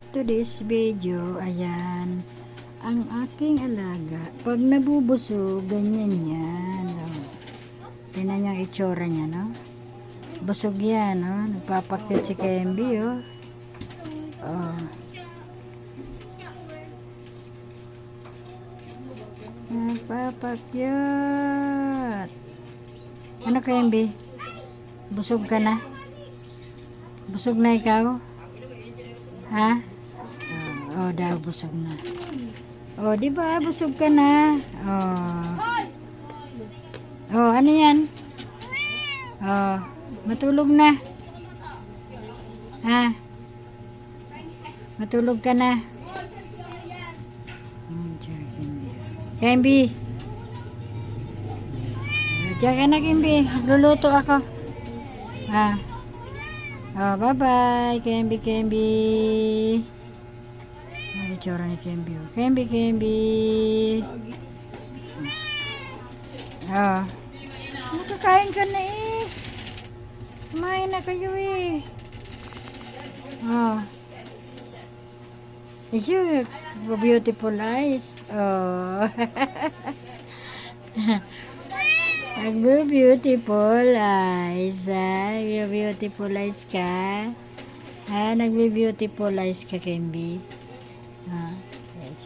Today's video, ayan, ang aking alaga. Pag nabubusog, ganyan yan. Oh. Tingnan niyo ang itsura niya, no? Busog yan, no? Nagpapakyut si Kemby, oh. Oh. Nagpapakyut. Ano, Kemby? Busog ka na? Busog na ikaw? Ha? Oh, daw busog na. Oh, di ba busog ka na? Oh. Oh, ano 'yan? Oh, matulog na. Ha? Matulog ka na. Kemby. Diyan ka na, Kemby. Luluto ako. Ha? Oh, bye-bye, Kemby. Ay, itsura ni Kemby. Kemby. Oh. Nakakain ka na eh. Kumain na kayo eh. Oh. Is your beautiful eyes? Oh. Nagbe-beautiful eyes, ha? Beautiful eyes ka? Ha? Nagbe-beautiful eyes ka, Kemby? Ha? Yes,